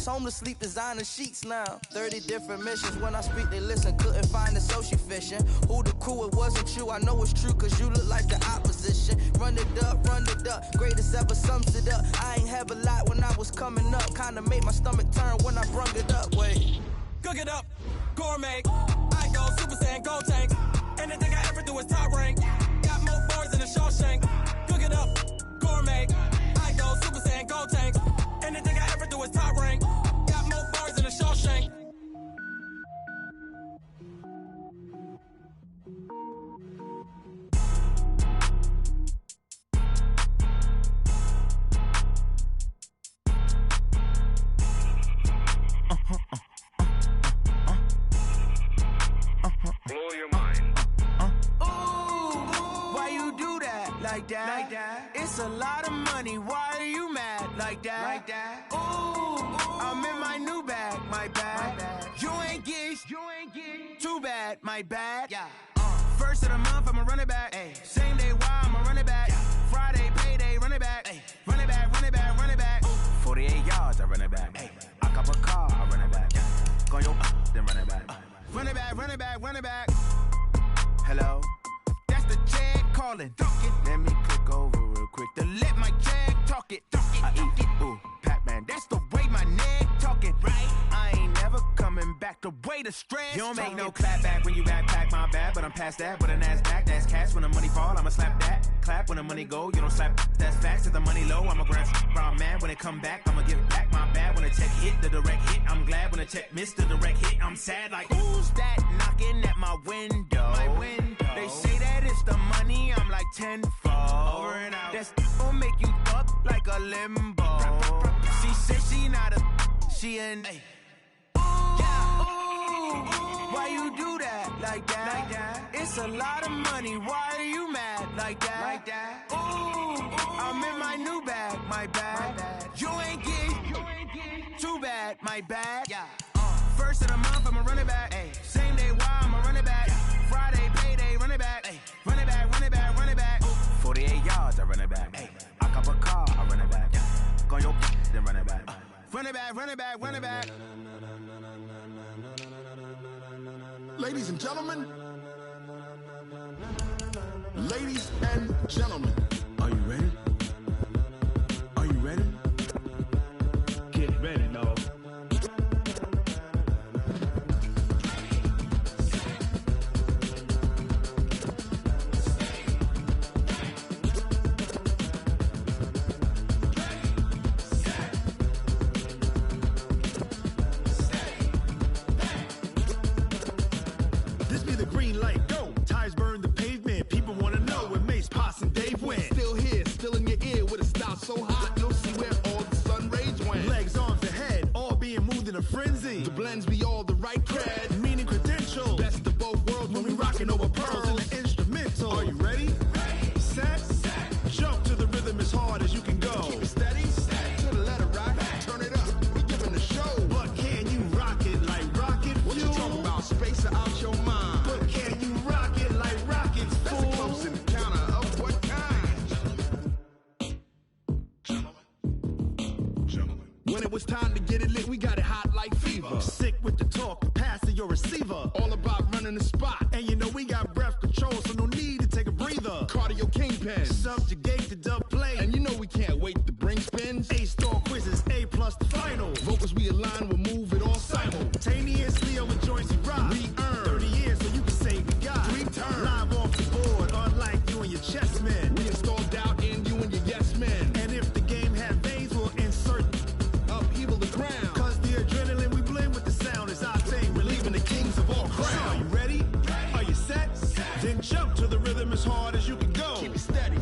home to sleep, designer sheets now. 30 different missions, when I speak they listen. Couldn't find the social fishing. Who the crew, it wasn't you. I know it's true, cause you look like the opposition. Run it up, greatest ever sums it up. I ain't have a lot when I was coming up. Kinda made my stomach turn when I brung it up. Wait. Cook it up, gourmet. I go Super Saiyan, gold tank. Anything I ever do is top rank. Got more bars than a Shawshank. Cook it up, gourmet. I go Super Saiyan, gold tank. Anything I ever do is top rank. Got more bars than a Shawshank. Blow your mind. Why you do that like that? Like that? It's a lot of money. Why are you mad like that? Like that? I'm in my new bag, my bad. You ain't get too bad, my bad. Yeah. First of the month, I'ma run it back. Ay. Same day, why I'ma run it back. Yeah. Friday, payday, run it back. Ay. Run it back, run it back, run it back. 48 yards, I run it back. Ay. I cop a car, I run it back. Yeah. Go yo, then run it back. Run it back, run it back, run it back. Hello? That's the jag calling. Let me click over real quick to let my jag talk it. I eat it, ooh, Pac-Man. That's the way my neck talking. Right? I ain't never coming back the way the stress. You don't make no clap back when you backpack, my bad, but I'm past that. With a NASDAQ, that's cash. When the money fall, I'ma slap that. Clap when the money go, you don't slap. That's facts. If the money low, I'ma grab brown man. When it come back, I'ma give back my bad. When the check hit, the direct hit, I'm glad. When the check missed the direct hit, I'm sad. Like, who's that knocking at my window? My window. They say that it's the money, I'm like tenfold. Over and out. That's gon' make you up like a limbo. She said she not a, she an. Why you do that like that? Like that? It's a lot of money. Why are you mad like that? Like that? I'm in my new bag, my bad. You ain't get too bad, my bad. Yeah. First of the month, I'ma run it back. Ay. Same day, why I'ma run it back. Yeah. Friday, payday, run it back. Ay. Run it back, run it back, run it back. 48 yards, I run it back. Ay. I cop a car, I run it back. Yeah. Go yo, then run it back. Run it back, run it back, run it back. Ladies and gentlemen, ladies and gentlemen, are you ready? Are you ready? Get ready, dog. So hot, you'll see where all the sun rays went. Legs, arms, ahead, all being moved in a frenzy. The blends be all the right cred, meaning credentials. Best of both worlds when we rockin' over pearls in the instrumental. Are you ready? Ready. Set. Jump to the rhythm as hard as you can go. Keep it steady. To the letter right. Turn it up. We giving the show. But can you rock it like rocket fuel? What you talking about? Space out your mind. But can you rock it like rockets, fool? That's a close encounter of what kind? When it was time to get it lit, we got it hot like fever. Sick with the talk, pass to your receiver. All about running the spot. And you know we got breath control, so no need to take a breather. Cardio kingpin. Subjugate the dub play. And you know we can't wait to bring spins. A-star quizzes, A+ the final. Vocals we align, we'll move it all simultaneously on the joints we rock. We earn 30 years so you can say we got 3 turns. Live off the board, unlike you and your chess men. We install doubt in you and your yes men. And if the game had veins, we'll insert upheaval the ground. Cause the adrenaline we blend with the sound is our thing. We're leaving the kings of all crowns. So are you ready? Are you set? Then jump to the rhythm as hard as you can go. Keep it steady.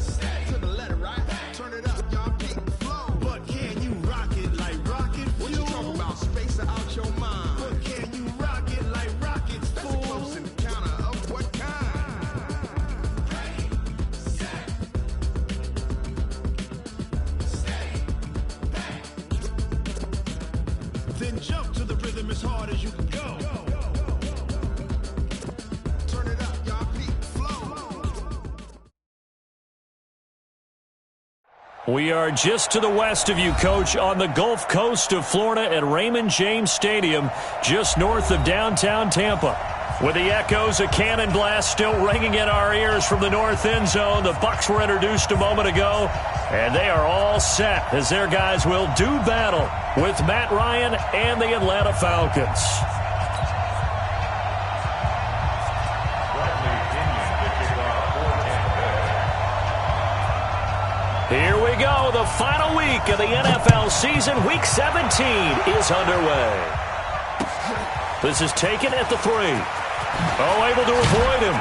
To the letter right. Turn it up, y'all keep the flow. But can you rock it like rocket fuel? What you talking about? Space out your mind. But can you rock it like rockets, That's fool? a close encounter of what kind? Ready, set, steady, back. Then jump to the rhythm as hard as you can go. Turn it up, y'all keep the flow. We are just to the west of you, Coach, on the Gulf Coast of Florida at Raymond James Stadium, just north of downtown Tampa. With the echoes of cannon blast still ringing in our ears from the north end zone, the Bucs were introduced a moment ago, and they are all set as their guys will do battle with Matt Ryan and the Atlanta Falcons. Here we go. The final week of the NFL season. Week 17 is underway. This is taken at the 3. Oh, able to avoid him.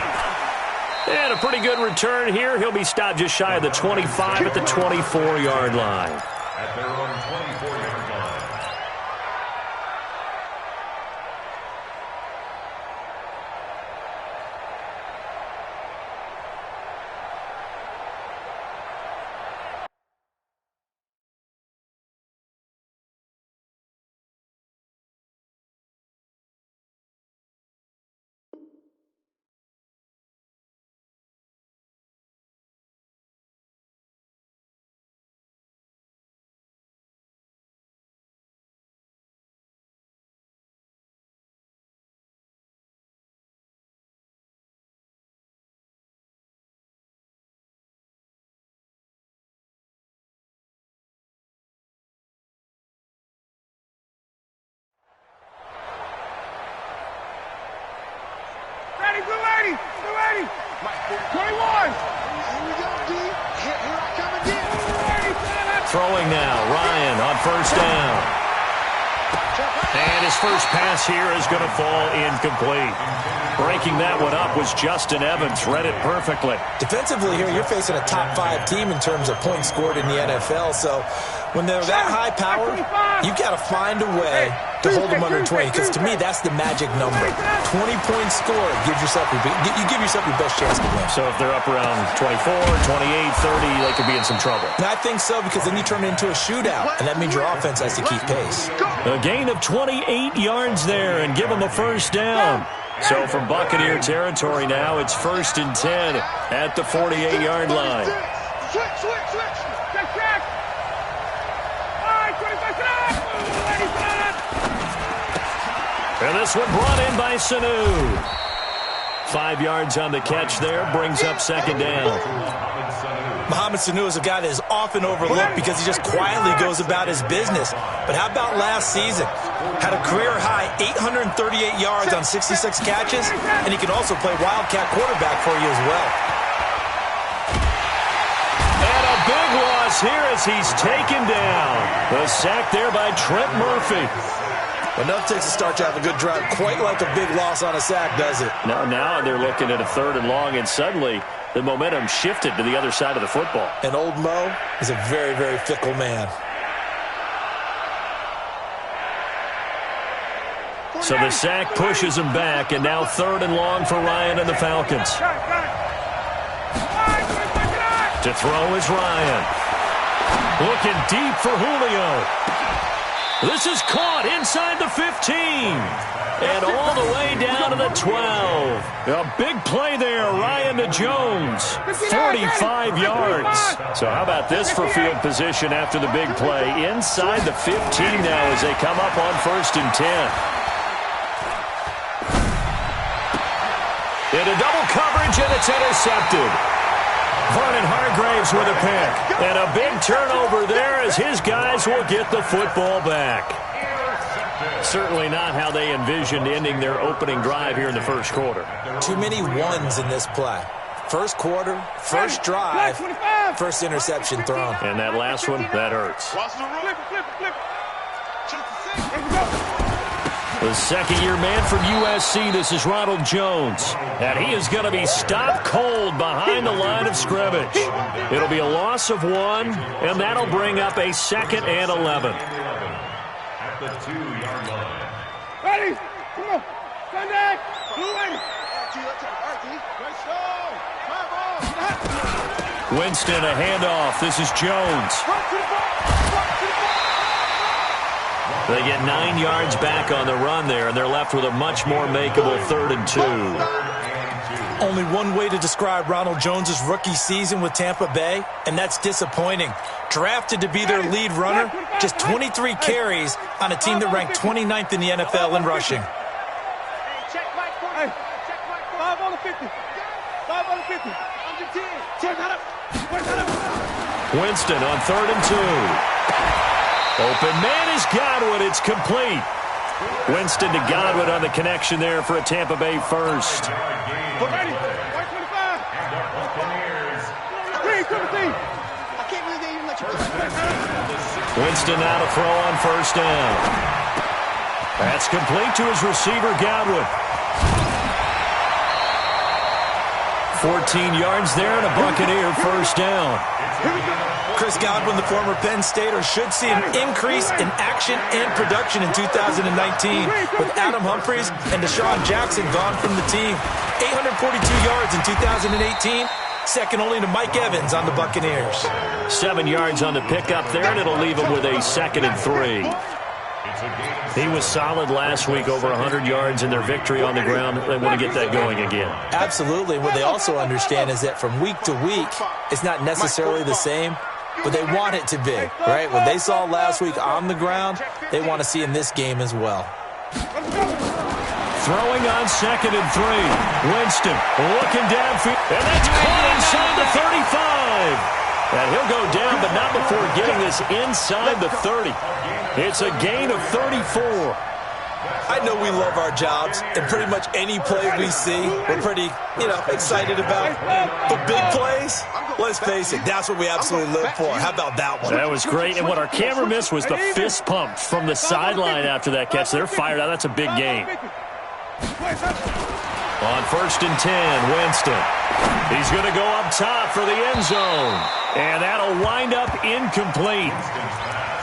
And a pretty good return here. He'll be stopped just shy of the 25 at the 24-yard line. At their own 24-yard line. Ready. 21. Here we go, D. Here I come again. Throwing now. Ryan on first down. And his first pass here is going to fall incomplete. Breaking that one up was Justin Evans. Read it perfectly. Defensively here, you're facing a top 5 team in terms of points scored in the NFL. So when they're that high powered, you've got to find a way to hold them under 20. Because to me, that's the magic number. 20 points scored gives yourself you give yourself your best chance to win. So if they're up around 24, 28, 30, they could be in some trouble. And I think so, because then you turn it into a shootout, and that means your offense has to keep pace. A gain of 28 yards there and give them a first down. So from Buccaneer territory now, it's 1st and 10 at the 48-yard line. Switch. Check. All right, 25. And this one brought in by Sanu. 5 yards on the catch there, brings up 2nd down. Mohamed Sanu is a guy that is often overlooked because he just quietly goes about his business. But how about last season? Had a career-high 838 yards on 66 catches, and he can also play Wildcat quarterback for you as well. And a big loss here as he's taken down. The sack there by Trent Murphy. Enough takes to start to have a good drive. Quite like a big loss on a sack, does it? Now they're looking at a 3rd and long, and suddenly the momentum shifted to the other side of the football. And old Mo is a very, very fickle man. So the sack pushes him back, and now 3rd and long for Ryan and the Falcons. To throw is Ryan. Looking deep for Julio. This is caught inside the 15. And all the way down to the 12. A big play there, Ryan to Jones. 45 yards. So how about this for field position after the big play? Inside the 15 now as they come up on 1st and 10. Into double coverage, and it's intercepted. Vernon Hargraves with a pick. And a big turnover there as his guys will get the football back. Certainly not how they envisioned ending their opening drive here in the first quarter. Too many ones in this play. First quarter, first drive, first interception thrown. And that last one, that hurts. The second-year man from USC, this is Ronald Jones. And he is going to be stopped cold behind the line of scrimmage. It'll be a loss of 1, and that'll bring up a 2nd and 11. At the 2-yard line. Ready? Come on. Stand back. Winston, a handoff. This is Jones. They get 9 yards back on the run there, and they're left with a much more makeable 3rd and 2. Only one way to describe Ronald Jones' rookie season with Tampa Bay, and that's disappointing. Drafted to be their lead runner, just 23 carries on a team that ranked 29th in the NFL in rushing. Check Mike 40. Check Mike 5 on the 50. 5 on the 50. Under 10. Check that up. Winston on 3rd and 2. Open man is Godwin. It's complete. Winston to Godwin on the connection there for a Tampa Bay first. Winston now to throw on 1st down. That's complete to his receiver, Godwin. 14 yards there and a Buccaneer 1st down. Chris Godwin, the former Penn Stater, should see an increase in action and production in 2019 with Adam Humphries and Deshaun Jackson gone from the team. 842 yards in 2018, second only to Mike Evans on the Buccaneers. 7 yards on the pickup there, and it'll leave him with a 2nd and 3. He was solid last week, over 100 yards in their victory on the ground. They want to get that going again. Absolutely. What they also understand is that from week to week, it's not necessarily the same, but they want it to be, right? What they saw last week on the ground, they want to see in this game as well. Throwing on 2nd and 3. Winston looking downfield, and that's caught inside the 35. And he'll go down, but not before getting this inside the 30. It's a gain of 34. I know we love our jobs, and pretty much any play we see, we're pretty, excited about. But big plays, let's face it, that's what we absolutely live for. How about that one? That was great, and what our camera missed was the fist pump from the sideline after that catch. They're fired out. That's a big game. On 1st and 10, Winston. He's going to go up top for the end zone. And that'll wind up incomplete.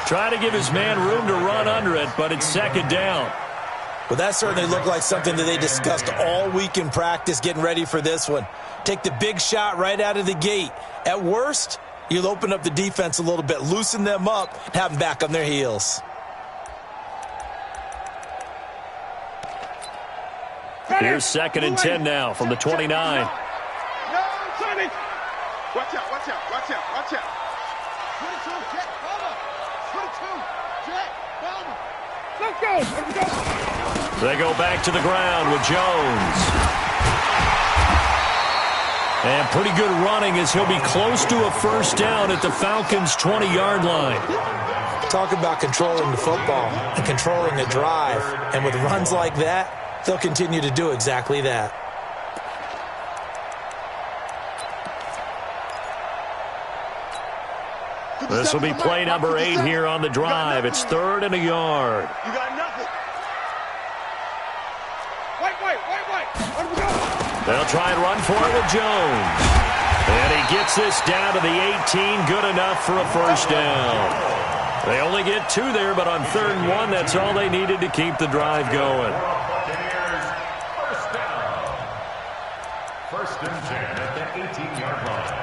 Trying to give his man room to run under it, but it's 2nd down. Well, that certainly looked like something that they discussed all week in practice getting ready for this one. Take the big shot right out of the gate. At worst, you'll open up the defense a little bit, loosen them up, and have them back on their heels. Here's 2nd and 10 now from the 29. No, Sonny. Watch out, watch out, watch out, watch out. 22, Jet, Bubba. 22, Jet, Bubba. Let's go, let's go. They go back to the ground with Jones. And pretty good running as he'll be close to a 1st down at the Falcons' 20-yard line. Talk about controlling the football and controlling the drive. And with runs like that, they'll continue to do exactly that. This will be play number 8 here on the drive. It's 3rd and a yard. You got nothing. Wait. They'll try and run for it with Jones. And he gets this down to the 18. Good enough for a 1st down. They only get 2 there, but on 3rd and 1, that's all they needed to keep the drive going. 1st and 10 at the 18-yard line.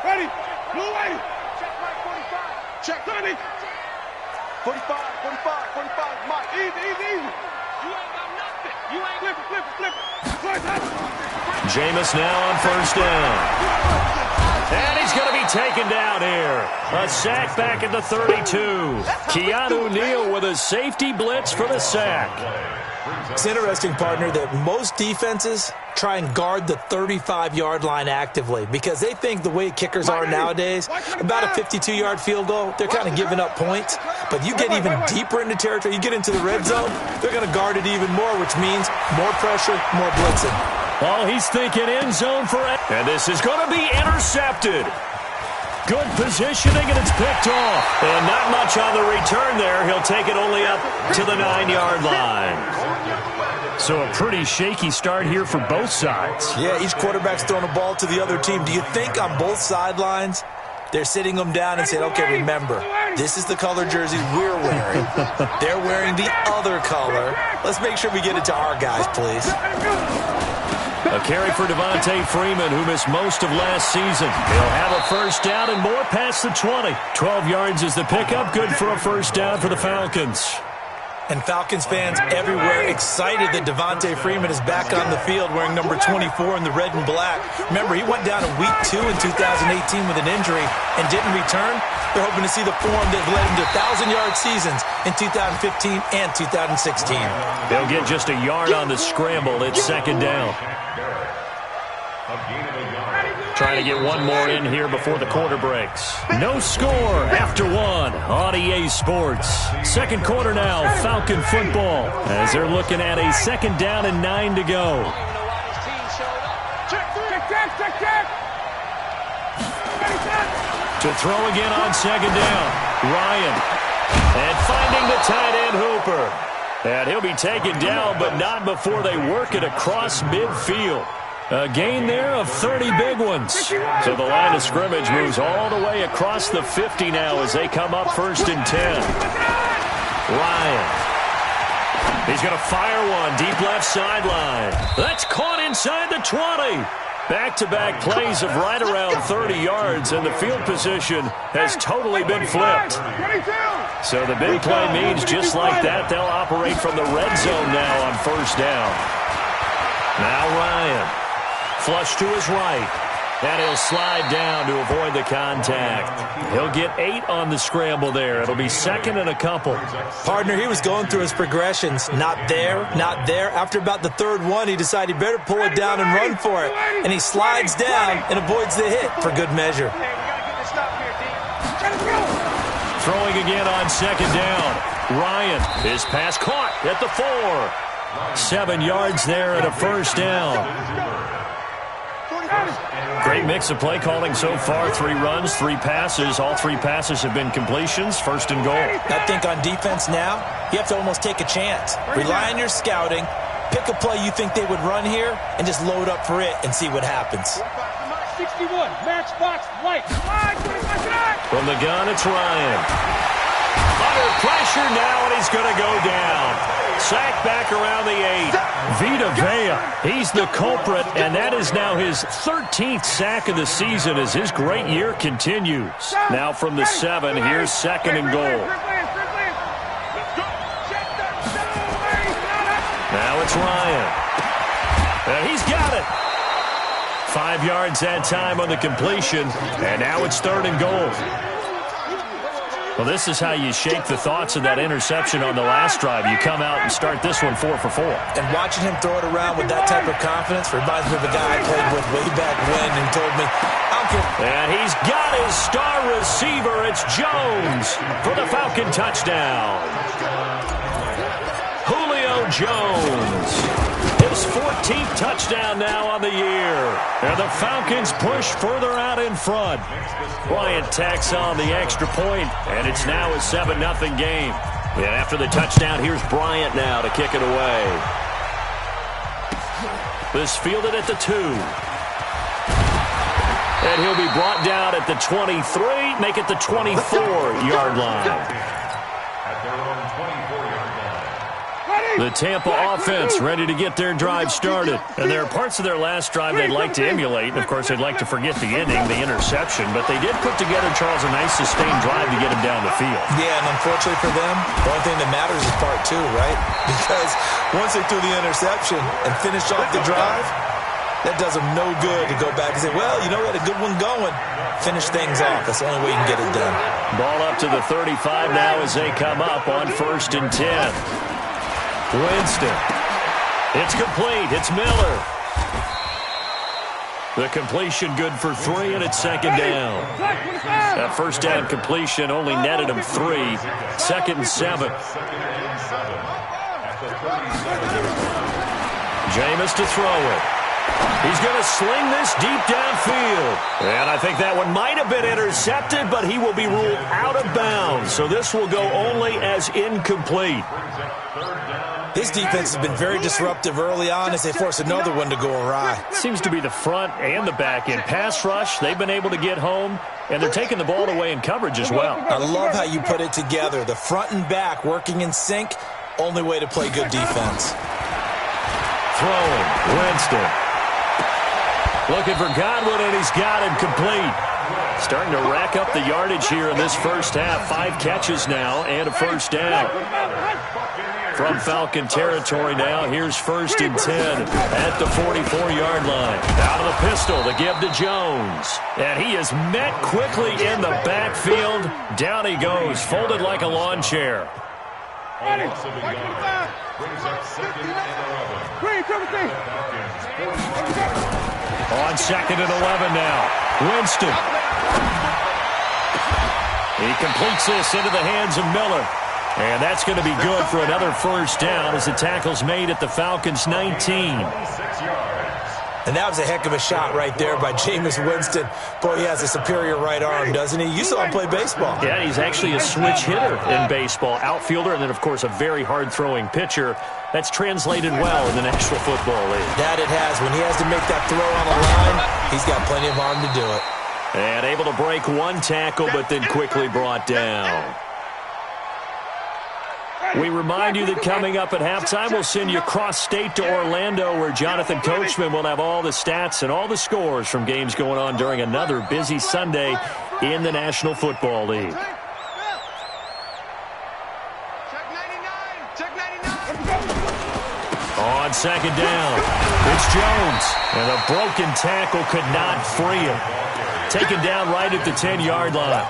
Ready. Blue ready. Check Mike 45. Check 30. 45. Mike. Easy. You ain't got nothing. You ain't flip it. Jameis now on 1st down. And he's going to be taken down here. A sack back at the 32. Keanu Neal with a safety blitz for the sack. It's interesting, partner, that most defenses try and guard the 35-yard line actively because they think the way kickers are nowadays, about a 52-yard field goal, they're kind of giving up points. But you get even deeper into territory, you get into the red zone, they're going to guard it even more, which means more pressure, more blitzing. Oh, he's thinking end zone for it. And this is going to be intercepted. Good positioning, and it's picked off. And not much on the return there. He'll take it only up to the 9-yard line. So a pretty shaky start here for both sides. Yeah, each quarterback's throwing a ball to the other team. Do you think on both sidelines they're sitting them down and saying, okay, remember, this is the color jersey we're wearing. They're wearing the other color. Let's make sure we get it to our guys, please. A carry for Devontae Freeman, who missed most of last season. He'll have a 1st down and more past the 20. 12 yards is the pickup. Good for a 1st down for the Falcons. And Falcons fans everywhere excited that Devontae Freeman is back on the field wearing number 24 in the red and black. Remember, he went down in week 2 in 2018 with an injury and didn't return. They're hoping to see the form that led him to 1,000-yard seasons in 2015 and 2016. They'll get just a yard on the scramble. It's second down. Trying to get one more in here before the quarter breaks. No score after one on EA Sports. Second quarter now, Falcon football, as they're looking at a second down and 9 to go. To throw again on second down, Ryan. And finding the tight end Hooper. And he'll be taken down, but not before they work it across midfield. A gain there of 30 big ones. So the line of scrimmage moves all the way across the 50 now as they come up 1st and 10. Ryan. He's going to fire one deep left sideline. That's caught inside the 20. Back-to-back plays of right around 30 yards, and the field position has totally been flipped. So the big play means just like that, they'll operate from the red zone now on 1st down. Now Ryan. Flush to his right. And he'll slide down to avoid the contact. He'll get 8 on the scramble there. It'll be second and a couple. Partner, he was going through his progressions. Not there, not there. After about the 3rd one, he decided he better pull it down and run for it. And he slides down and avoids the hit for good measure. Throwing again on second down. Ryan, his pass caught at the 4. 7 yards there and a 1st down. Great mix of play calling so far. 3 runs, 3 passes. All 3 passes have been completions. 1st and goal. I think on defense now, you have to almost take a chance. Rely on your scouting. Pick a play you think they would run here and just load up for it and see what happens. 61, matchbox, white. From the gun, it's Ryan. Under pressure now, and he's going to go down. Sacked back around the 8. Vita Vea, he's the culprit, and that is now his 13th sack of the season as his great year continues. Now from the 7, here's 2nd and goal. Now it's Ryan. And he's got it. 5 yards that time on the completion, and now it's 3rd and goal. Well, this is how you shake the thoughts of that interception on the last drive. You come out and start this one 4 for 4. And watching him throw it around with that type of confidence reminds me of a guy I played with way back when who told me, and he's got his star receiver. It's Jones for the Falcon touchdown. Julio Jones. His 14th touchdown now on the year. And the Falcons push further out in front. Bryant tacks on the extra point, and it's now a 7-0 game. And after the touchdown, here's Bryant now to kick it away. This fielded at the 2. And he'll be brought down at the 23, make it the 24-yard line. The Tampa offense ready to get their drive started. And there are parts of their last drive they'd like to emulate. And, of course, they'd like to forget the ending, the interception. But they did put together, Charles, a nice sustained drive to get him down the field. Yeah, and unfortunately for them, the only thing that matters is part 2, right? Because once they threw the interception and finished off the drive, that does them no good to go back and say, well, you know what, a good one going. Finish things off. That's the only way you can get it done. Ball up to the 35 now as they come up on 1st and 10. Winston. It's complete. It's Miller. The completion good for 3, and it's 2nd down. That 1st down completion only netted him 3. 2nd and 7. Jameis to throw it. He's going to sling this deep downfield. And I think that one might have been intercepted, but he will be ruled out of bounds. So this will go only as incomplete. This defense has been very disruptive early on as they force another one to go awry. Seems to be the front and the back end. Pass rush, they've been able to get home, and they're taking the ball away in coverage as well. I love how you put it together. The front and back working in sync, only way to play good defense. Throwing, Winston. Looking for Godwin, and he's got it complete. Starting to rack up the yardage here in this first half. 5 catches now and a first down. From Falcon territory now, here's 1st and 10 at the 44-yard line. Out of the pistol to give to Jones. And he is met quickly in the backfield. Down he goes, folded like a lawn chair. On 2nd and 11 now. Winston. He completes this into the hands of Miller. And that's going to be good for another first down as the tackle's made at the Falcons' 19. And that was a heck of a shot right there by Jameis Winston. Boy, he has a superior right arm, doesn't he? You saw him play baseball. Yeah, he's actually a switch hitter in baseball. Outfielder and then, of course, a very hard-throwing pitcher. That's translated well in the National Football League. That it has. When he has to make that throw on the line, he's got plenty of arm to do it. And able to break one tackle, but then quickly brought down. We remind you that coming up at halftime, we'll send you cross-state to Orlando, where Jonathan Coachman will have all the stats and all the scores from games going on during another busy Sunday in the National Football League. On 2nd down, it's Jones. And a broken tackle could not free him. Taken down right at the 10-yard line.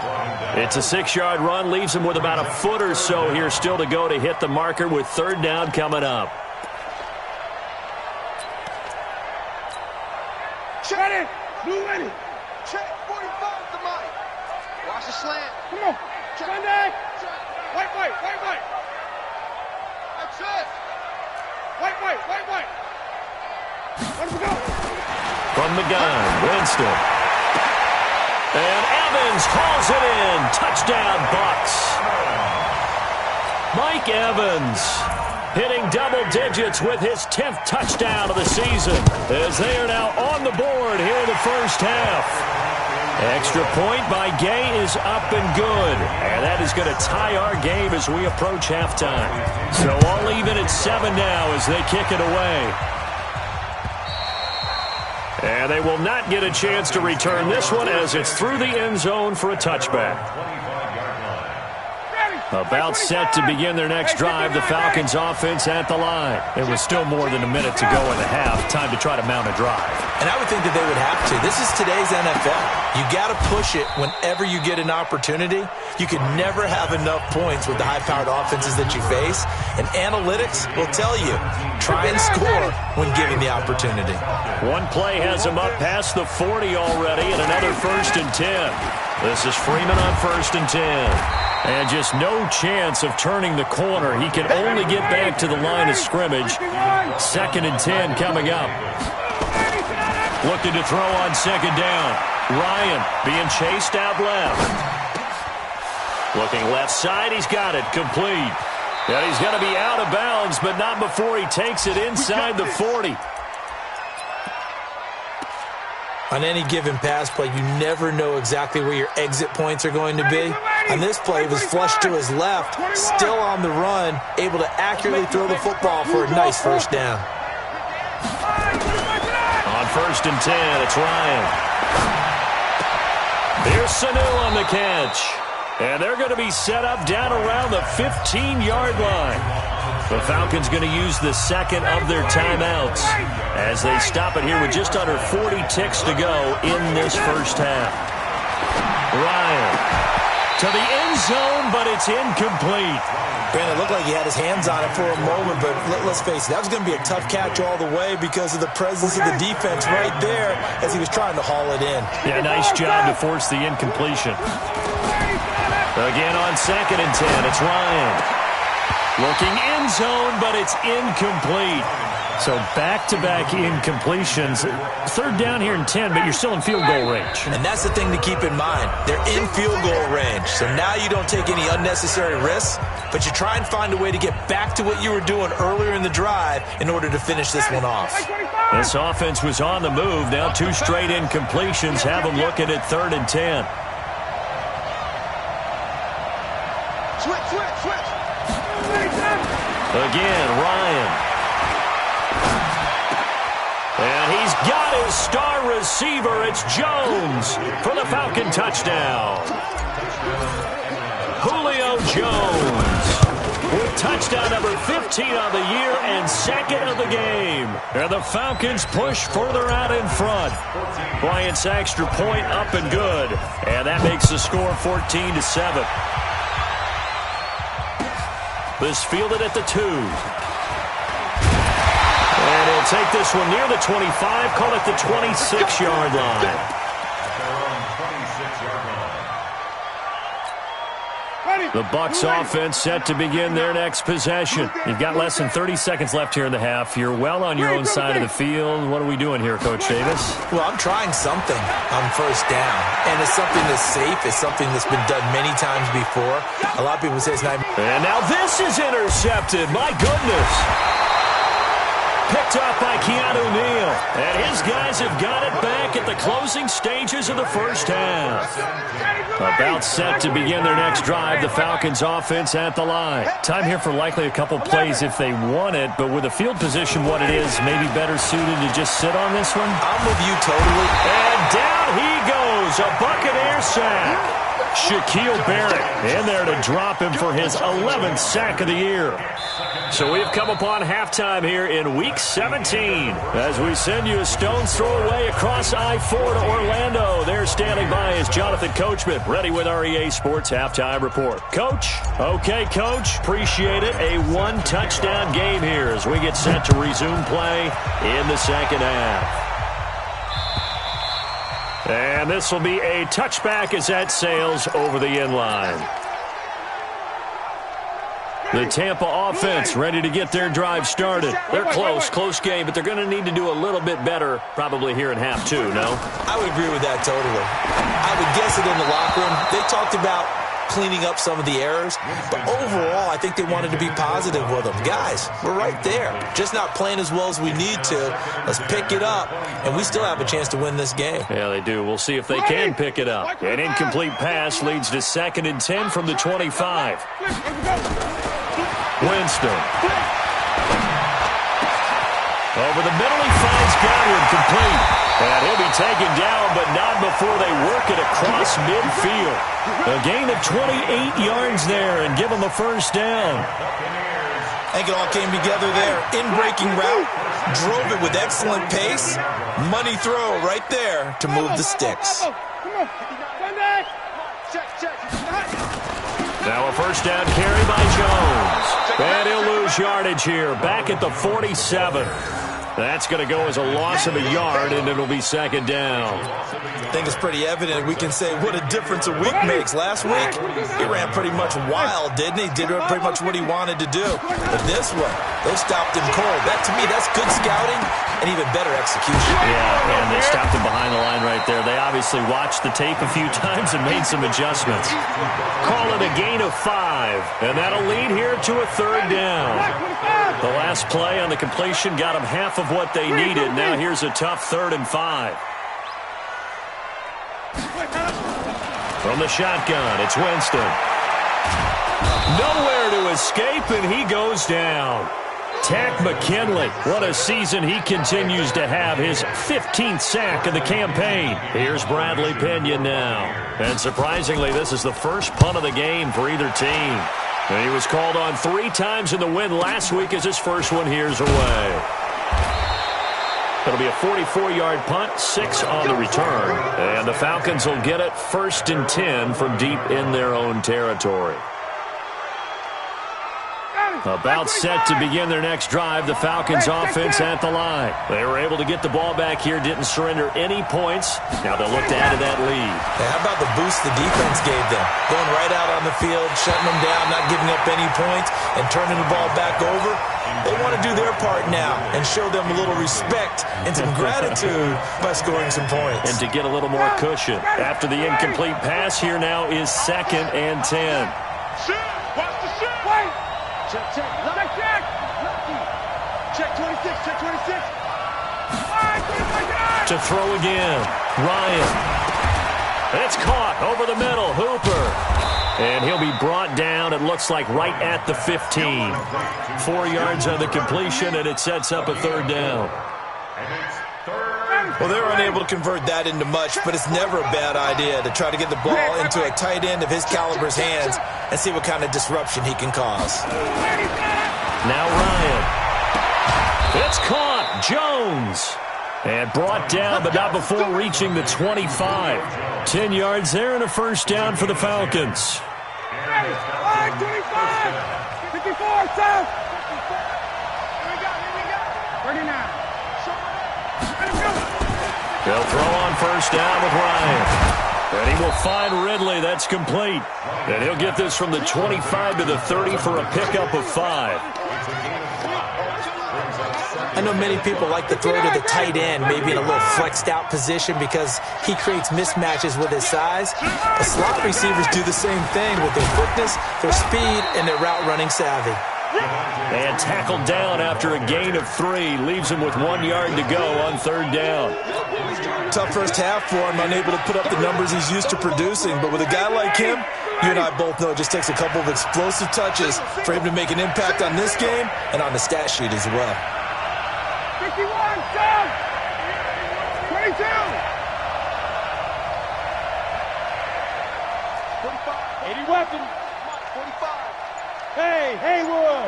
It's a 6-yard run, leaves him with about a foot or so here still to go to hit the marker with 3rd down coming up. Check it. Blue ready. Check 45 to Mike. Watch the slant. Come on. Sunday. White. That's it. White. Let him go. From the gun, Winston. And Evans hauls it in. Touchdown, Bucs. Mike Evans hitting double digits with his 10th touchdown of the season as they are now on the board here in the first half. Extra point by Gay is up and good. And that is going to tie our game as we approach halftime. So all even at 7 now as they kick it away. And they will not get a chance to return this one as it's through the end zone for a touchback. About set to begin their next drive, the Falcons offense at the line. It was still more than a minute to go in the half. Time to try to mount a drive. And I would think that they would have to. This is today's NFL. You got to push it whenever you get an opportunity. You can never have enough points with the high-powered offenses that you face. And analytics will tell you, try and score when given the opportunity. One play has him up past the 40 already and another 1st and 10. This is Freeman on 1st and 10. And just no chance of turning the corner. He can only get back to the line of scrimmage. 2nd and 10 coming up. Looking to throw on 2nd down. Ryan being chased out left. Looking left side, he's got it. Complete. And he's going to be out of bounds, but not before he takes it inside the 40. On any given pass play, you never know exactly where your exit points are going to be. On this play, he was flushed to his left, still on the run, able to accurately throw the football for a nice first down. On 1st and 10, it's Ryan. Here's Sanu on the catch. And they're going to be set up down around the 15-yard line. The Falcons going to use the 2nd of their timeouts as they stop it here with just under 40 ticks to go in this first half. Ryan to the end zone, but it's incomplete. Brandon, it looked like he had his hands on it for a moment, but let's face it, that was going to be a tough catch all the way because of the presence of the defense right there as he was trying to haul it in. Yeah, nice job to force the incompletion. Again on 2nd and 10, it's Ryan. Looking end zone, but it's incomplete. So back-to-back incompletions. 3rd down here and 10, but you're still in field goal range. And that's the thing to keep in mind. They're in field goal range. So now you don't take any unnecessary risks, but you try and find a way to get back to what you were doing earlier in the drive in order to finish this one off. This offense was on the move. Now 2 straight incompletions have them looking at 3rd and 10. Switch. Again, Ryan. And he's got his star receiver. It's Jones for the Falcon touchdown. Julio Jones with touchdown number 15 on the year and second of the game. And the Falcons push further out in front. Bryant's extra point up and good. And that makes the score 14-7. This fielded at the 2. And he'll take this one near the 25, call it the 26-yard line. The Bucs offense set to begin their next possession. You've got less than 30 seconds left here in the half. You're well on your own side of the field. What are we doing here, Coach Davis? Well, I'm trying something on first down. And it's something that's safe. It's something that's been done many times before. A lot of people say it's not. And now this is intercepted. My goodness. Picked off by Keanu Neal. And his guys have got it back at the closing stages of the first half. About set to begin their next drive, the Falcons offense at the line. Time here for likely a couple plays if they want it, but with the field position what it is, maybe better suited to just sit on this one. I'm with you totally. And down he goes, a Buccaneer sack. Shaquille Barrett in there to drop him for his 11th sack of the year. So we've come upon halftime here in Week 17 as we send you a stone's throw away across I-4 to Orlando. There standing by is Jonathan Coachman, ready with our EA Sports Halftime Report. Coach? Okay, Coach. Appreciate it. A one-touchdown game here as we get set to resume play in the second half. And this will be a touchback as that sails over the end line. The Tampa offense ready to get their drive started. They're close game, but they're going to need to do a little bit better probably here in half two, no? I would agree with that totally. I would guess it in the locker room. They talked about cleaning up some of the errors, but overall I think they wanted to be positive with them. Guys, we're right there. Just not playing as well as we need to. Let's pick it up, and we still have a chance to win this game. Yeah, they do. We'll see if they can pick it up. An incomplete pass leads to 2nd and 10 from the 25. Winston. Over the middle, he finds Godwin complete. And he'll be taken down, but not before they work it across midfield. A gain of 28 yards there and give them a first down. I think it all came together there. In-breaking route, drove it with excellent pace. Money throw right there to move the sticks. Now a first down carry by Jones. And he'll lose yardage here, back at the 47. That's going to go as a loss of a yard, and it'll be 2nd down. I think it's pretty evident. We can say what a difference a week makes. Last week, he ran pretty much wild, didn't he? Did pretty much what he wanted to do. But this one, they stopped him cold. That, to me, that's good scouting and even better execution. Yeah, and they stopped him behind the line right there. They obviously watched the tape a few times and made some adjustments. Call it a gain of 5, and that'll lead here to a 3rd down. The last play on the completion got them half of what they needed. Now here's a tough 3rd and 5. From the shotgun, it's Winston. Nowhere to escape, and he goes down. Tack McKinley, what a season he continues to have, his 15th sack of the campaign. Here's Bradley Pinion now. And surprisingly, this is the first punt of the game for either team. And he was called on 3 times in the win last week as his first one here's away. It'll be a 44-yard punt, 6 on the return. And the Falcons will get it 1st and 10 from deep in their own territory. About set to begin their next drive, the Falcons offense at the line. They were able to get the ball back here, didn't surrender any points. Now they'll look to add to that lead. Hey, how about the boost the defense gave them? Going right out on the field, shutting them down, not giving up any points, and turning the ball back over. They want to do their part now and show them a little respect and some gratitude by scoring some points. And to get a little more cushion. After the incomplete pass, here now is 2nd and 10. Watch the shit. Check 26, check 26. To throw again, Ryan. It's caught over the middle, Hooper. And he'll be brought down, it looks like, right at the 15. 4 yards on the completion, and it sets up a 3rd down. And it's 3rd Well, they were unable to convert that into much, but it's never a bad idea to try to get the ball into a tight end of his caliber's hands and see what kind of disruption he can cause. Now Ryan. It's caught. Jones. And brought down, but not before reaching the 25. 10 yards there and a first down for the Falcons. 25, 54, South. 39. They'll throw on first down with Ryan. And he will find Ridley. That's complete. And he'll get this from the 25 to the 30 for a pickup of 5. I know many people like to throw to the tight end, maybe in a little flexed out position because he creates mismatches with his size. But slot receivers do the same thing with their quickness, their speed, and their route running savvy. And tackled down after a gain of 3. Leaves him with 1 yard to go on third down. Tough first half for him, unable to put up the numbers he's used to producing. But with a guy like him, you and I both know it just takes a couple of explosive touches for him to make an impact on this game and on the stat sheet as well. 51, South. 22. 45. 80 weapons. 45. Hey, Haywood.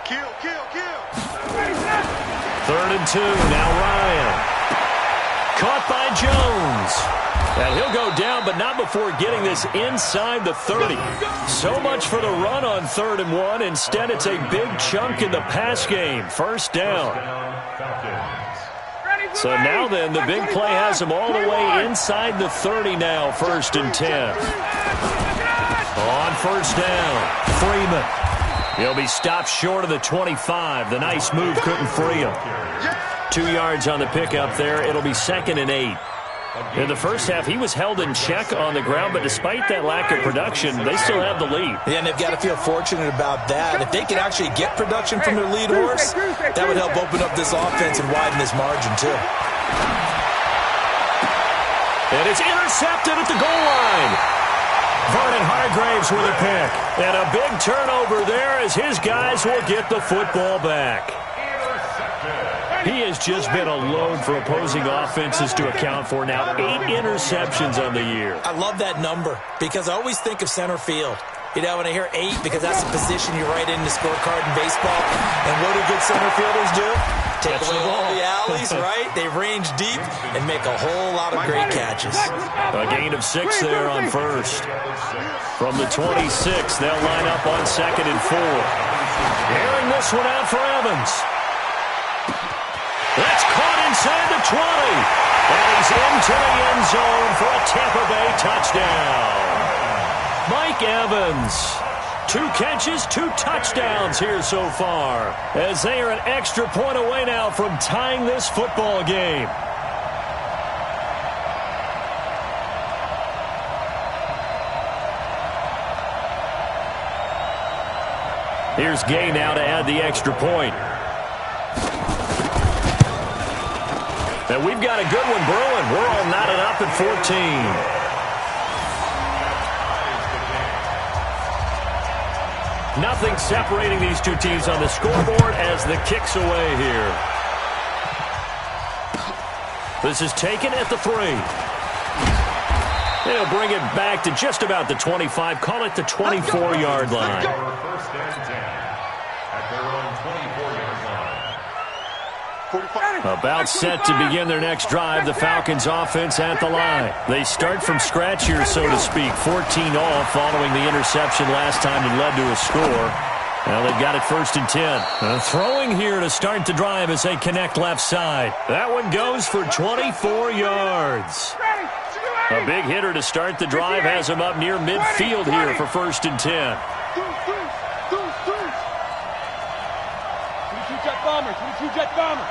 Kill. 3rd and 2. Now Ryan. Caught by Jones. And he'll go down, but not before getting this inside the 30. So much for the run on 3rd and 1. Instead, it's a big chunk in the pass game. First down. So now then, the big play has him all the way inside the 30 now. 1st and 10. On first down, Freeman. He'll be stopped short of the 25. The nice move couldn't free him. 2 yards on the pickup there. It'll be 2nd and 8. In the first half, he was held in check on the ground, but despite that lack of production, they still have the lead. Yeah, and they've got to feel fortunate about that. If they can actually get production from their lead horse, that would help open up this offense and widen this margin, too. And it's intercepted at the goal line. Vernon Hargraves with a pick. And a big turnover there as his guys will get the football back. He has just been a load for opposing offenses to account for now. 8 interceptions on the year. I love that number because I always think of center field. You know, when I hear 8, because that's the position you write in the scorecard in baseball. And what do good center fielders do? Take away all the alleys, right? They range deep and make a whole lot of great catches. A gain of 6 there on first. From the 26, they'll line up on 2nd and 4. Airing this one out for Evans. That's caught inside the 20. And he's into the end zone for a Tampa Bay touchdown. Mike Evans. 2 catches, 2 touchdowns here so far, as they are an extra point away now from tying this football game. Here's Gay now to add the extra point. And we've got a good one brewing. We're all knotted up at 14. Nothing separating these two teams on the scoreboard as the kick's away here. This is taken at the 3. They'll bring it back to just about the 25. Call it the 24-yard line. First and 10 at their own 24-yard line. About set to begin their next drive. The Falcons offense at the line. They start from scratch here, so to speak. 14 all following the interception last time that led to a score. Well, they've got it 1st and 10. Throwing here to start the drive as they connect left side. That one goes for 24 yards. A big hitter to start the drive has him up near midfield here for 1st and 10. 22 jet bombers, 22 jet bombers.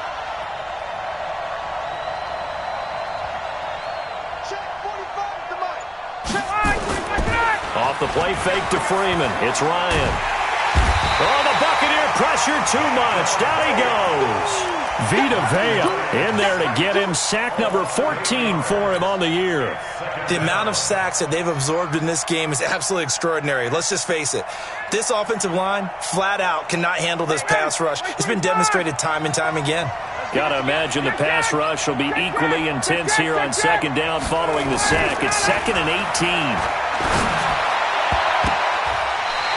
Off the play fake to Freeman. It's Ryan. Oh, the Buccaneer pressure too much. Down he goes. Vita Vea in there to get him. Sack number 14 for him on the year. The amount of sacks that they've absorbed in this game is absolutely extraordinary. Let's just face it. This offensive line, flat out, cannot handle this pass rush. It's been demonstrated time and time again. Got to imagine the pass rush will be equally intense here on second down following the sack. It's 2nd and 18.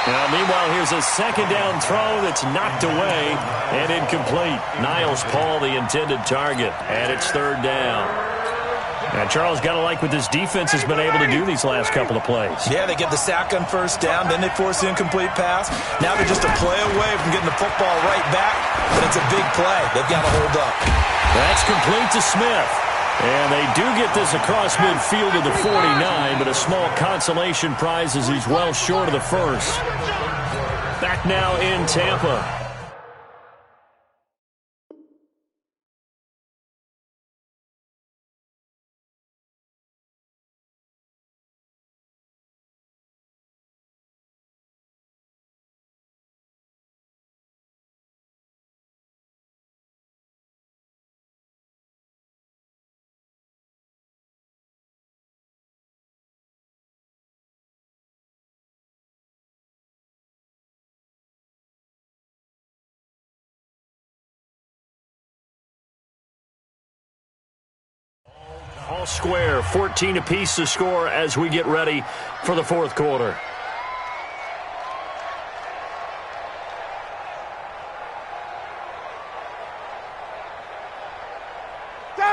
Now, meanwhile, here's a second down throw that's knocked away and incomplete. Niles Paul, the intended target, and it's 3rd down. Now, Charles, got to like what this defense has been able to do these last couple of plays. Yeah, they get the sack on 1st down, then they force the incomplete pass. Now they're just a play away from getting the football right back, but it's a big play. They've got to hold up. That's complete to Smith. And they do get this across midfield to the 49, but a small consolation prize as he's well short of the first. Back now in Tampa. All square, 14 apiece to score as we get ready for the 4th quarter.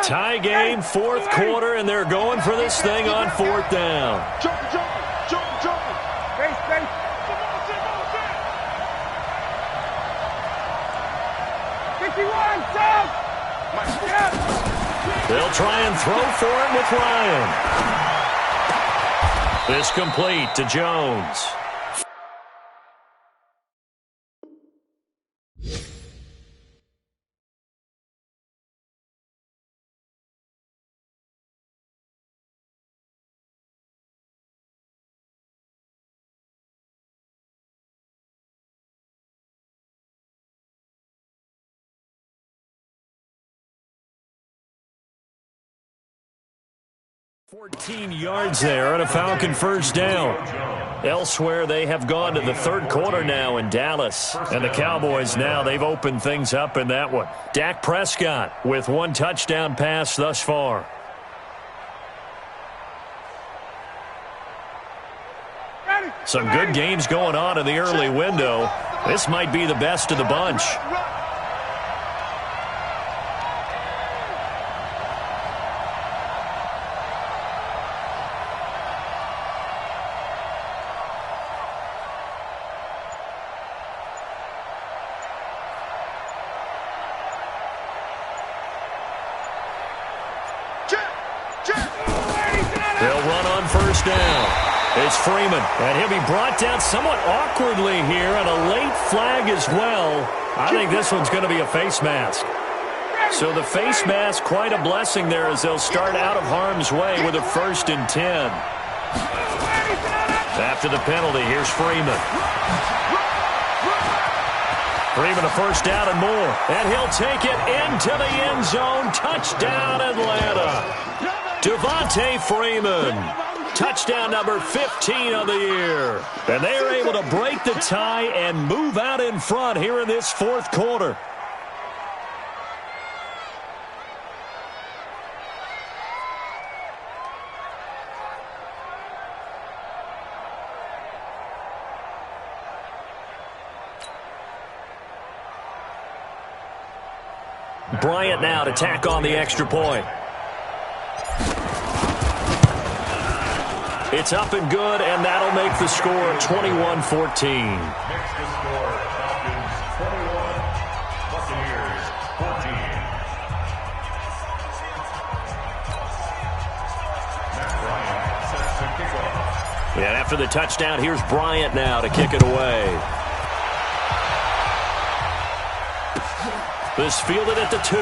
Tie game, 4th quarter, and they're going for this thing on 4th down. Jump. Base. 51, South. They'll try and throw for it with Ryan. This complete to Jones. $14 yards there and a Falcon 1st down. Elsewhere, they have gone to the 3rd quarter now in Dallas. And the Cowboys now, they've opened things up in that one. Dak Prescott with 1 touchdown pass thus far. Some good games going on in the early window. This might be the best of the bunch. They'll run on 1st down. It's Freeman, and he'll be brought down somewhat awkwardly here, and a late flag as well. I think this one's going to be a face mask. So the face mask, quite a blessing there as they'll start out of harm's way with a 1st and 10. After the penalty, here's Freeman. Freeman a 1st down and more, and he'll take it into the end zone. Touchdown, Atlanta. Devontae Freeman. Touchdown number 15 of the year. And they are able to break the tie and move out in front here in this 4th quarter. Bryant now to tack on the extra point. It's up and good, and that'll make the score 21-14. Next to score, Falcons 21, Buccaneers 14. Matt Bryant sets the kickoff. And after the touchdown, here's Bryant now to kick it away. This fielded at the 2.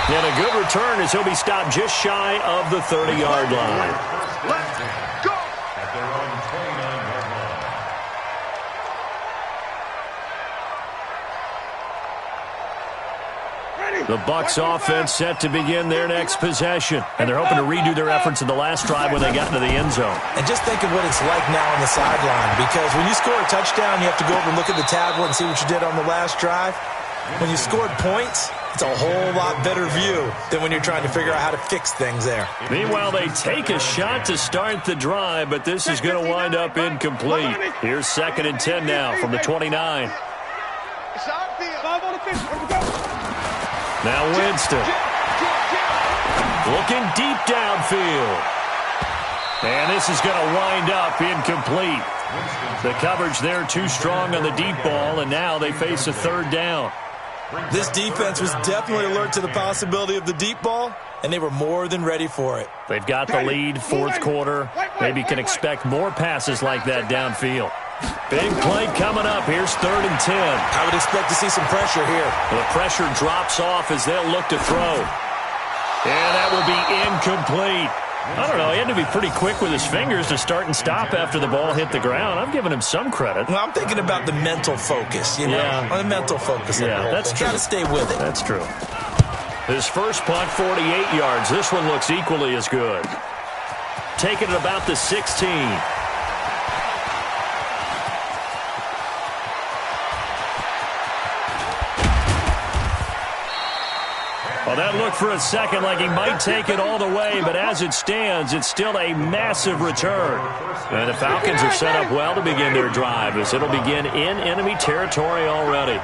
And a good return as he'll be stopped just shy of the 30-yard line. Let's go. At their own 29-yard line. The Bucs offense set to begin their next possession. And they're hoping to redo their efforts in the last drive when they got into the end zone. And just think of what it's like now on the sideline, because when you score a touchdown, you have to go over and look at the tablet and see what you did on the last drive. When you scored points, it's a whole lot better view than when you're trying to figure out how to fix things there. Meanwhile, they take a shot to start the drive, but this is going to wind up incomplete. Here's 2nd and 10 now from the 29. Now Winston. Looking deep downfield. And this is going to wind up incomplete. The coverage there too strong on the deep ball, and now they face a 3rd down. This defense was definitely alert to the possibility of the deep ball, and they were more than ready for it. They've got the lead, 4th quarter. Maybe can expect more passes like that downfield. Big play coming up. Here's 3rd and 10. I would expect to see some pressure here. The pressure drops off as they'll look to throw. And that will be incomplete. I don't know. He had to be pretty quick with his fingers to start and stop after the ball hit the ground. I'm giving him some credit. Well, I'm thinking about the mental focus, you know? Yeah. The mental focus. Yeah, that's true. Got to stay with it. That's true. His first punt, 48 yards. This one looks equally as good. Taking it about the 16. Well, that looked for a second like he might take it all the way, but as it stands, it's still a massive return. And the Falcons are set up well to begin their drive as it'll begin in enemy territory already.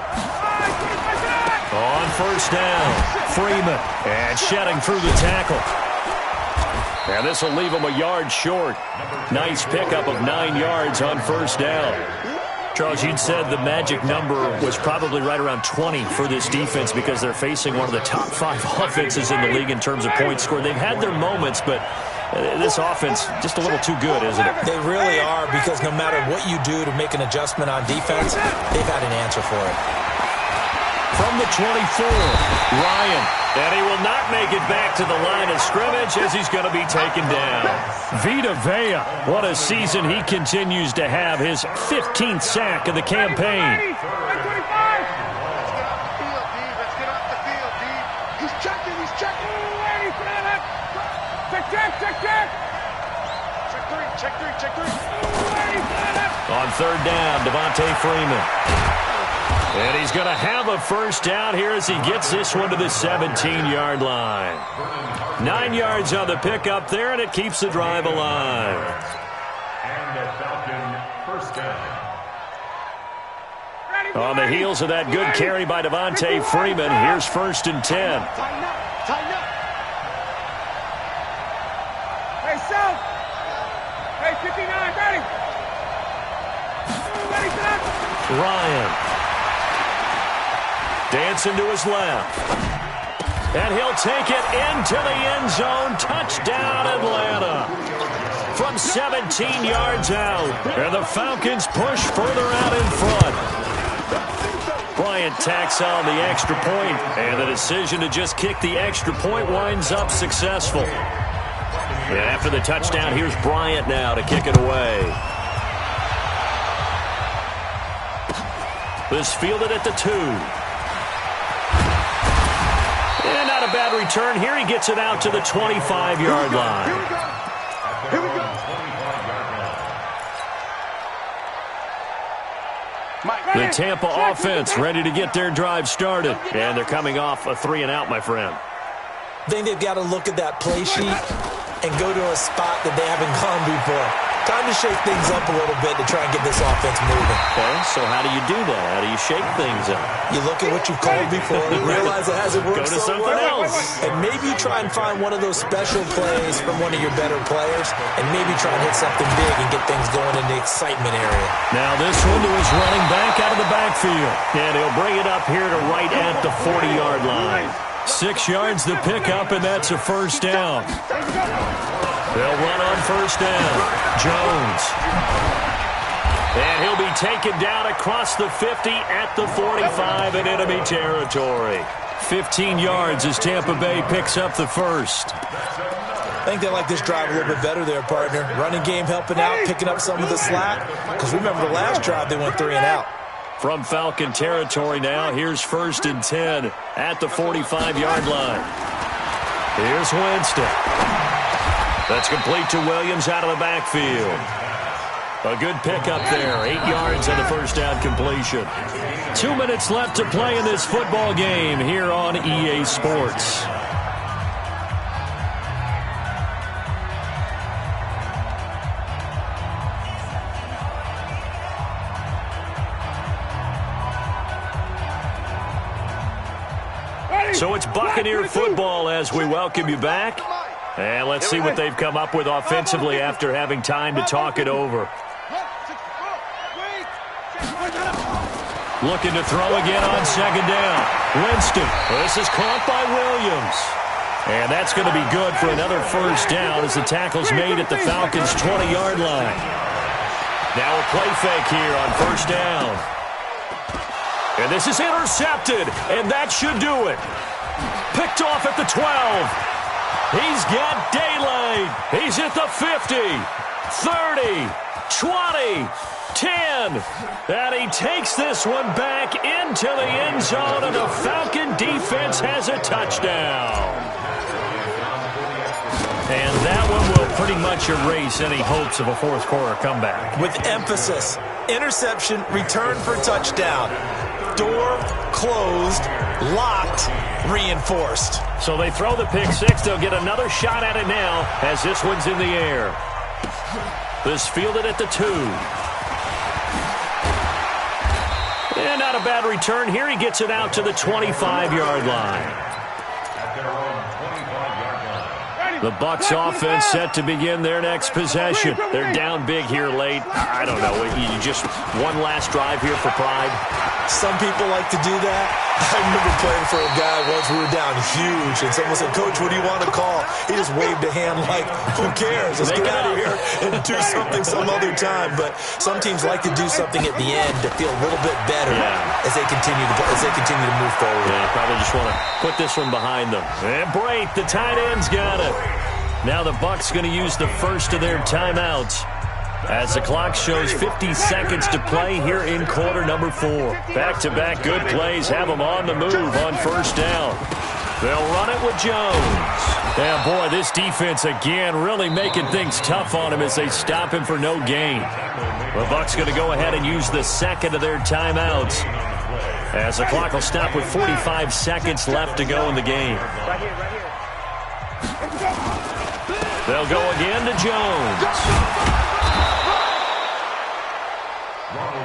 On 1st down, Freeman, and shedding through the tackle. And this will leave him a yard short. Nice pickup of 9 yards on 1st down. Charles, you'd said the magic number was probably right around 20 for this defense because they're facing one of the top 5 offenses in the league in terms of points scored. They've had their moments, but this offense just a little too good, isn't it? They really are, because no matter what you do to make an adjustment on defense, they've had an answer for it. From the 24, Ryan. And he will not make it back to the line of scrimmage as he's going to be taken down. Vita Vea, what a season he continues to have. His 15th sack of the campaign. Let's get off the field, D. He's checking, he's checking. Check 3. On 3rd down, Devontae Freeman. And he's going to have a 1st down here as he gets this one to the 17-yard line. 9 yards on the pickup there, and it keeps the drive alive. And a Falcon 1st down. On the heels of that good carry by Devontae Freeman, here's 1st and 10. Tighten up. Hey, South. Hey, 59, ready. Ryan. Dancing to his left. And he'll take it into the end zone. Touchdown, Atlanta. From 17 yards out. And the Falcons push further out in front. Bryant tacks on the extra point, and the decision to just kick the extra point winds up successful. And after the touchdown, here's Bryant now to kick it away. This fielded at the 2. And not a bad return here. He gets it out to the 25-yard line. Here we go. The Tampa offense ready to get their drive started. And they're coming off a 3-and-out, my friend. I think they've got to look at that play sheet and go to a spot that they haven't gone before. Time to shake things up a little bit to try and get this offense moving. Okay, so how do you do that? How do you shake things up? You look at what you've called before, realize it hasn't worked Go to so something well, else. and maybe try and find one of those special plays from one of your better players, and maybe try and hit something big and get things going in the excitement area. Now this one to his running back out of the backfield. And he'll bring it up here to right at the 40-yard line. 6 yards the pickup, and that's a 1st down. They'll run on 1st down. Jones. And he'll be taken down across the 50 at the 45 in enemy territory. 15 yards as Tampa Bay picks up the 1st. I think they like this drive a little bit better there, partner. Running game helping out, picking up some of the slack. Because remember the last drive, they went 3-and-out. From Falcon territory now, here's 1st and 10 at the 45-yard line. Here's Winston. That's complete to Williams out of the backfield. A good pickup there. 8 yards on the first down completion. 2 minutes left to play in this football game here on EA Sports. So it's Buccaneer football as we welcome you back. And let's see what they've come up with offensively after having time to talk it over. Looking to throw again on second down. Winston. This is caught by Williams. And that's going to be good for another first down as the tackle's made at the Falcons' 20-yard line. Now a play fake here on first down. And this is intercepted, and that should do it. Picked off at the 12. He's got daylight. He's at the 50, 30, 20, 10. And he takes this one back into the end zone, and the Falcon defense has a touchdown. And that one will pretty much erase any hopes of a fourth quarter comeback. With emphasis, interception, return for touchdown. Door closed, locked, reinforced. So they throw the pick six. They'll get another shot at it now as this one's in the air. This fielded at the 2. And not a bad return here. He gets it out to the 25-yard line. The Bucs offense set to begin their next possession. They're down big here late. I don't know. You just one last drive here for pride. Some people like to do that. I remember playing for a guy once. We were down huge, and someone said, "Coach, what do you want to call?" He just waved a hand like, "Who cares? Let's get out of here and do something some other time." But some teams like to do something at the end to feel a little bit better as they continue to move forward. Yeah, probably just want to put this one behind them. And Brait, the tight end's got it. Now the Bucs going to use the first of their timeouts as the clock shows 50 seconds to play here in quarter number 4. Back-to-back good plays have them on the move on first down. They'll run it with Jones. Yeah, boy, this defense again really making things tough on him as they stop him for no gain. The Bucs going to go ahead and use the second of their timeouts as the clock will stop with 45 seconds left to go in the game. Right here. They'll go again to Jones.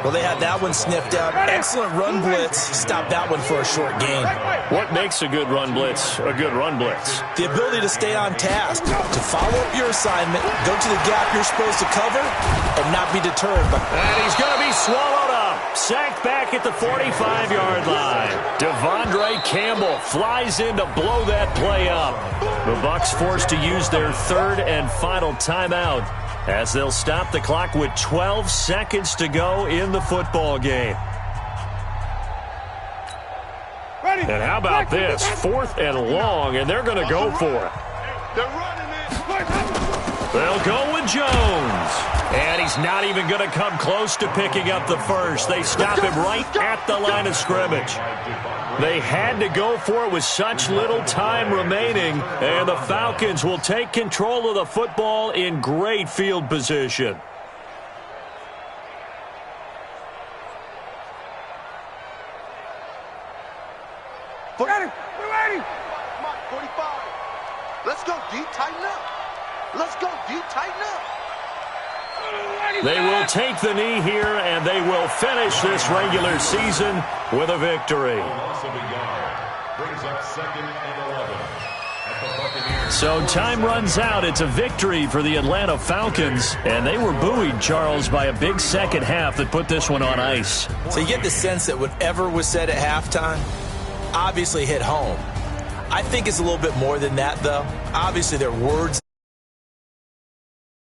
Well, they had that one sniffed out. Excellent run blitz. Stop that one for a short gain. What makes a good run blitz a good run blitz? The ability to stay on task, to follow up your assignment, go to the gap you're supposed to cover, and not be deterred. And he's going to be swallowed up. Sacked back at the 45-yard line. Devondre Campbell flies in to blow that play up. The Bucs forced to use their third and final timeout as they'll stop the clock with 12 seconds to go in the football game. And how about this? 4th and long, and they're going to go for it. They're running it. They'll go with Jones. And he's not even going to come close to picking up the first. They stop him right at the line of scrimmage. They had to go for it with such little time remaining, and the Falcons will take control of the football in great field position. We're ready. Come on, 45. Let's go deep, tighten up. Let's go deep, tighten up. They will take the knee here, and they will finish this regular season with a victory. So time runs out. It's a victory for the Atlanta Falcons, and they were buoyed, Charles, by a big second half that put this one on ice. So you get the sense that whatever was said at halftime obviously hit home. I think it's a little bit more than that, though. Obviously, their words